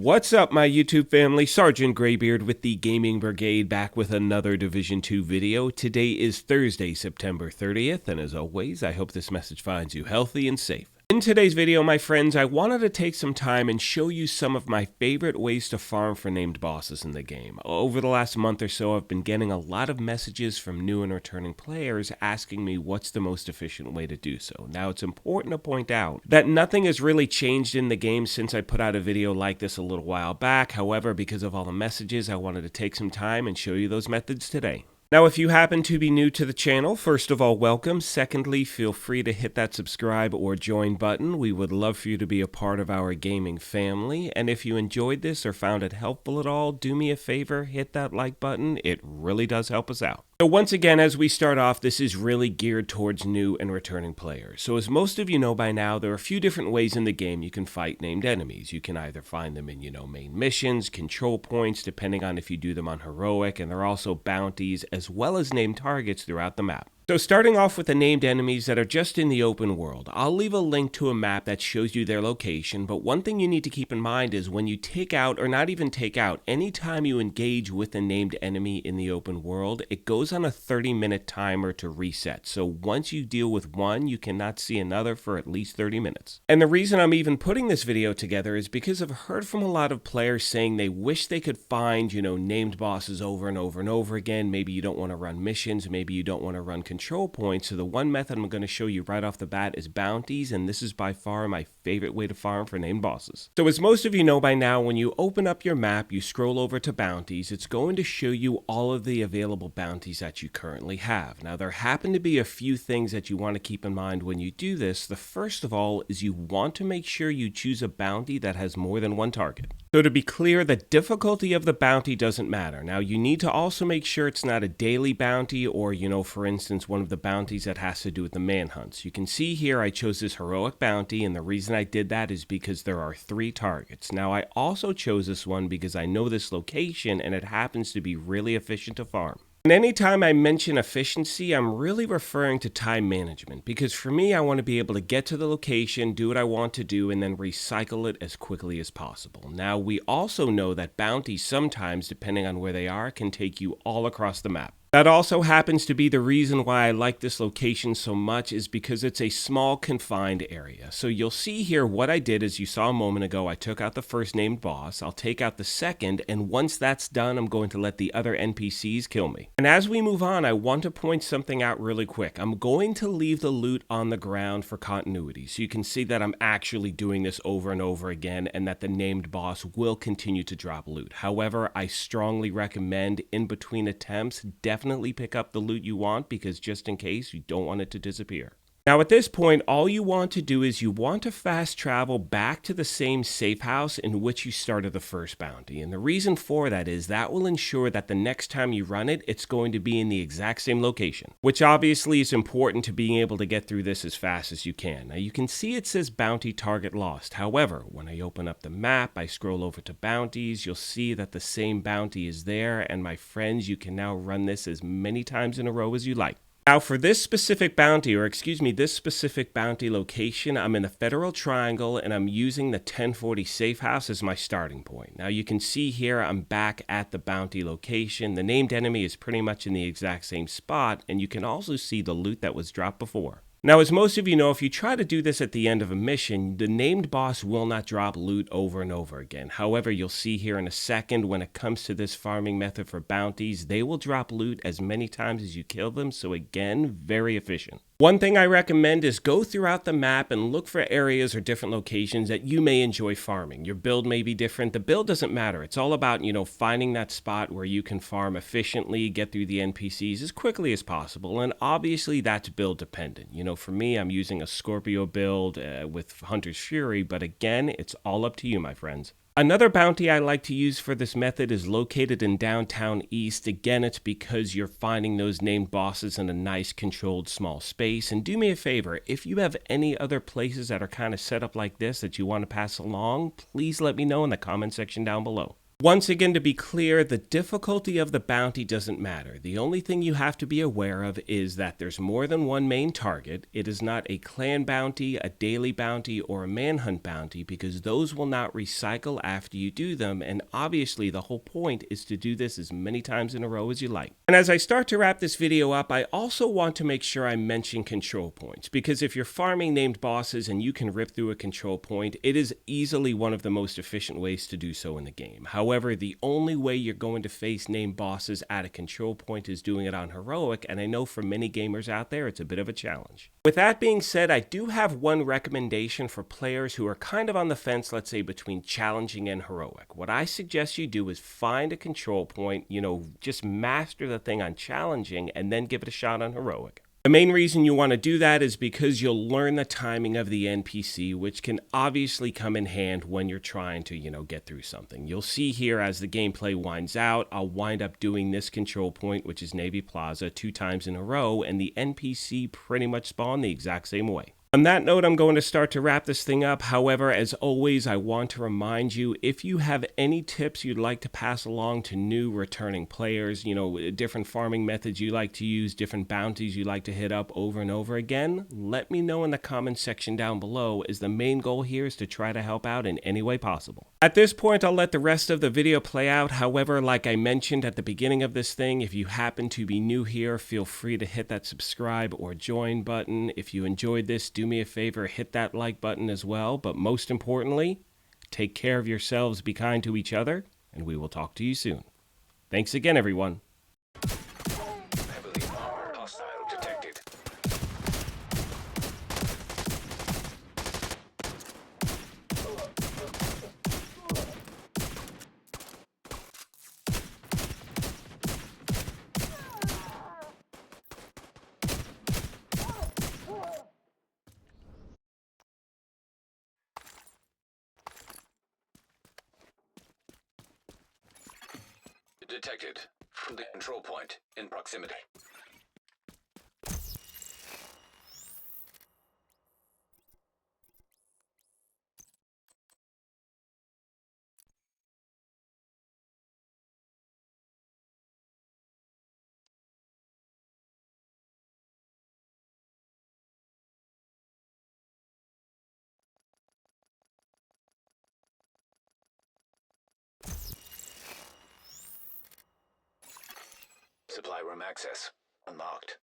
What's up, my YouTube family? Sergeant Graybeard with the Gaming Brigade back with another Division 2 video. Today is Thursday, September 30th, and as always, I hope this message finds you healthy and safe. In today's video, my friends, I wanted to take some time and show you some of my favorite ways to farm for named bosses in the game. Over the last month or so, I've been getting a lot of messages from new and returning players asking me what's the most efficient way to do so. Now, it's important to point out that nothing has really changed in the game since I put out a video like this a little while back. However, because of all the messages, I wanted to take some time and show you those methods today. Now, if you happen to be new to the channel, first of all, welcome. Secondly, feel free to hit that subscribe or join button. We would love for you to be a part of our gaming family. And if you enjoyed this or found it helpful at all, do me a favor, hit that like button. It really does help us out. So once again, as we start off, this is really geared towards new and returning players. So as most of you know by now, there are a few different ways in the game you can fight named enemies. You can either find them in, main missions, control points, depending on if you do them on heroic, and there are also bounties as well as named targets throughout the map. So starting off with the named enemies that are just in the open world, I'll leave a link to a map that shows you their location, but one thing you need to keep in mind is when you take out, or not even take out, anytime you engage with a named enemy in the open world, it goes on a 30-minute timer to reset. So once you deal with one, you cannot see another for at least 30 minutes. And the reason I'm even putting this video together is because I've heard from a lot of players saying they wish they could find, named bosses over and over and over again. Maybe you don't want to run missions, maybe you don't want to run control points. So the one method I'm going to show you right off the bat is bounties, and this is by far my favorite way to farm for named bosses. So as most of you know by now, when you open up your map, you scroll over to bounties, it's going to show you all of the available bounties that you currently have. Now there happen to be a few things that you want to keep in mind when you do this. The first of all is you want to make sure you choose a bounty that has more than one target. So to be clear, the difficulty of the bounty doesn't matter. Now you need to also make sure it's not a daily bounty or, for instance, one of the bounties that has to do with the manhunts. You can see here I chose this heroic bounty, and the reason I did that is because there are 3 targets. Now I also chose this one because I know this location and it happens to be really efficient to farm. And anytime I mention efficiency, I'm really referring to time management, because for me, I want to be able to get to the location, do what I want to do, and then recycle it as quickly as possible. Now, we also know that bounties sometimes, depending on where they are, can take you all across the map. That also happens to be the reason why I like this location so much, is because it's a small confined area. So you'll see here what I did, as you saw a moment ago, I took out the first named boss, I'll take out the second, and once that's done, I'm going to let the other NPCs kill me. And as we move on, I want to point something out really quick. I'm going to leave the loot on the ground for continuity, so you can see that I'm actually doing this over and over again, and that the named boss will continue to drop loot. However, I strongly recommend in between attempts, definitely pick up the loot you want, because just in case, you don't want it to disappear. Now at this point, all you want to do is you want to fast travel back to the same safe house in which you started the first bounty. And the reason for that is that will ensure that the next time you run it, it's going to be in the exact same location, which obviously is important to being able to get through this as fast as you can. Now you can see it says bounty target lost. However, when I open up the map, I scroll over to bounties, you'll see that the same bounty is there. And my friends, you can now run this as many times in a row as you like. Now for this specific bounty, this specific bounty location, I'm in the Federal Triangle and I'm using the 1040 safe house as my starting point. Now you can see here I'm back at the bounty location. The named enemy is pretty much in the exact same spot, and you can also see the loot that was dropped before. Now, as most of you know, if you try to do this at the end of a mission, the named boss will not drop loot over and over again. However, you'll see here in a second, when it comes to this farming method for bounties, they will drop loot as many times as you kill them, so again, very efficient. One thing I recommend is go throughout the map and look for areas or different locations that you may enjoy farming. Your build may be different. The build doesn't matter. It's all about, finding that spot where you can farm efficiently, get through the NPCs as quickly as possible, and obviously that's build dependent. For me, I'm using a Scorpio build with Hunter's Fury, but again, it's all up to you, my friends. Another bounty I like to use for this method is located in downtown East. Again, it's because you're finding those named bosses in a nice controlled small space. And do me a favor, if you have any other places that are kind of set up like this that you want to pass along, please let me know in the comment section down below. Once again, to be clear, the difficulty of the bounty doesn't matter. The only thing you have to be aware of is that there's more than one main target. It is not a clan bounty, a daily bounty, or a manhunt bounty, because those will not recycle after you do them, and obviously the whole point is to do this as many times in a row as you like. And as I start to wrap this video up, I also want to make sure I mention control points, because if you're farming named bosses and you can rip through a control point, it is easily one of the most efficient ways to do so in the game. However, the only way you're going to face named bosses at a control point is doing it on heroic, and I know for many gamers out there it's a bit of a challenge. With that being said, I do have one recommendation for players who are kind of on the fence, let's say between challenging and heroic. What I suggest you do is find a control point, just master the thing on challenging and then give it a shot on heroic. The main reason you want to do that is because you'll learn the timing of the NPC, which can obviously come in hand when you're trying to, get through something. You'll see here as the gameplay winds out, I'll wind up doing this control point, which is Navy Plaza, 2 times in a row, and the NPC pretty much spawn the exact same way. On that note, I'm going to start to wrap this thing up. However, as always, I want to remind you, if you have any tips you'd like to pass along to new returning players, different farming methods you like to use, different bounties you like to hit up over and over again, let me know in the comments section down below, as the main goal here is to try to help out in any way possible. At this point, I'll let the rest of the video play out. However, like I mentioned at the beginning of this thing, if you happen to be new here, feel free to hit that subscribe or join button. If you enjoyed this, do me a favor, hit that like button as well. But most importantly, take care of yourselves, be kind to each other, and we will talk to you soon. Thanks again, everyone. Heavily armored hostile detected. Detected from the control point in proximity. Supply room access unlocked.